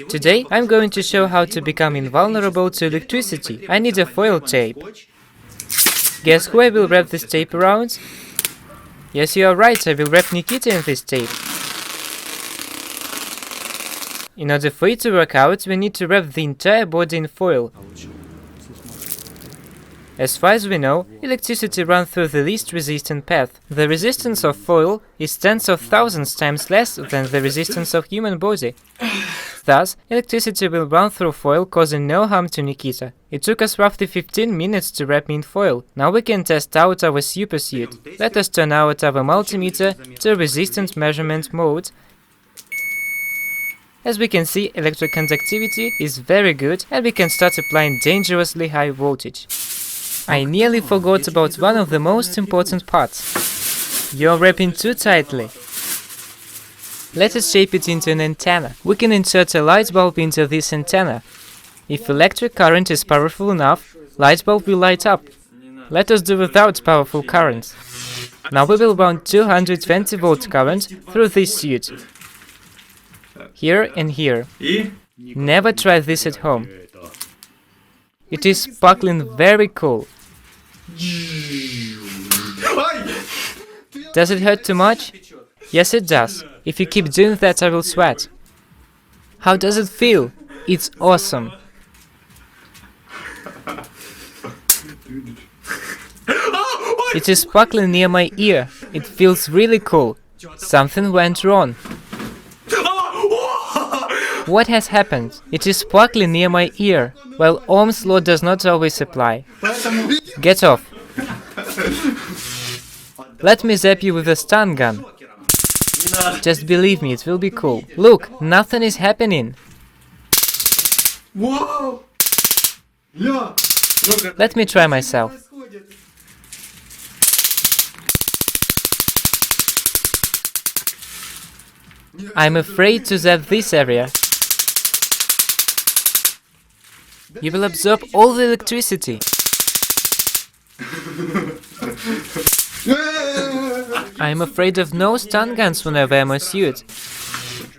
Today I'm going to show how to become invulnerable to electricity. I need a foil tape. Guess who I will wrap this tape around? Yes, you are right, I will wrap Nikita in this tape. In order for it to work out, we need to wrap the entire body in foil. As far as we know, electricity runs through the least resistant path. The resistance of foil is tens of thousands times less than the resistance of human body. Thus, electricity will run through foil, causing no harm to Nikita. It took us roughly 15 minutes to wrap me in foil. Now we can test out our super suit. Let us turn out our multimeter to resistance measurement mode. As we can see, electroconductivity is very good and we can start applying dangerously high voltage. I nearly forgot about one of the most important parts. You're wrapping too tightly. Let us shape it into an antenna. We can insert a light bulb into this antenna. If electric current is powerful enough, light bulb will light up. Let us do without powerful current. Now we will run 220 volt current through this suit. Here and here. Never try this at home. It is sparkling very cool. Does it hurt too much? Yes, it does. If you keep doing that, I will sweat. How does it feel? It's awesome. It is sparkling near my ear. It feels really cool. Something went wrong. What has happened? It is sparkling near my ear, while Ohm's law does not always apply. Get off. Let me zap you with a stun gun. Just believe me, it will be cool. Look, nothing is happening. Let me try myself. I'm afraid to zap this area. You will absorb all the electricity. I'm afraid of no stun guns when I wear my suit.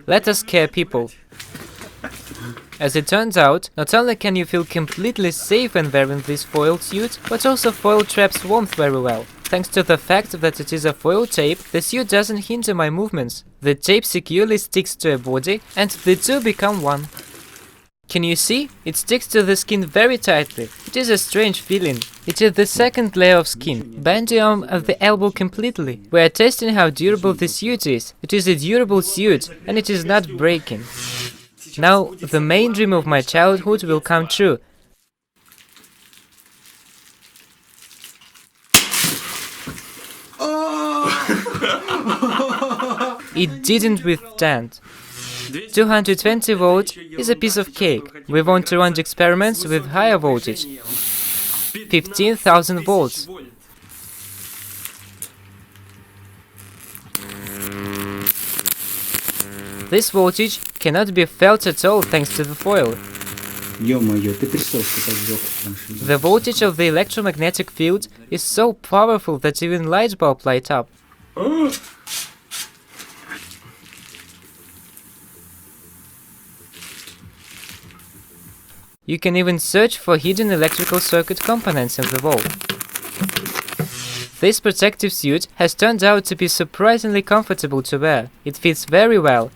Let us scare people. As it turns out, not only can you feel completely safe when wearing this foil suit, but also foil traps warmth very well. Thanks to the fact that it is a foil tape, the suit doesn't hinder my movements. The tape securely sticks to a body, and the two become one. Can you see? It sticks to the skin very tightly. It is a strange feeling. It is the second layer of skin. Bend the arm at the elbow completely. We are testing how durable the suit is. It is a durable suit, and it is not breaking. Now, the main dream of my childhood will come true. It didn't withstand. 220 volts is a piece of cake. We want to run experiments with higher voltage. 15,000 volts. This voltage cannot be felt at all thanks to the foil. The voltage of the electromagnetic field is so powerful that even light bulbs light up. You can even search for hidden electrical circuit components in the wall. This protective suit has turned out to be surprisingly comfortable to wear. It fits very well.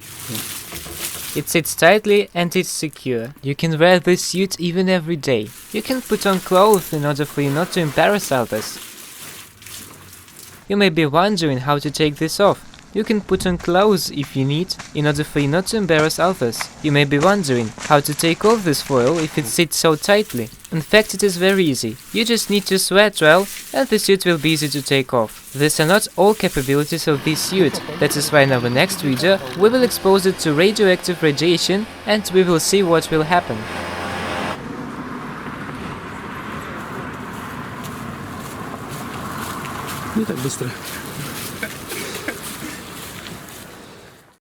It sits tightly and it's secure. You can wear this suit even every day. You can put on clothes in order for you not to embarrass others. You may be wondering how to take this off. You can put on clothes if you need, in order for you not to embarrass others. You may be wondering how to take off this foil if it sits so tightly. In fact, it is very easy. You just need to sweat well, and the suit will be easy to take off. These are not all capabilities of this suit. That is why in our next video we will expose it to radioactive radiation, and we will see what will happen. Не так быстро.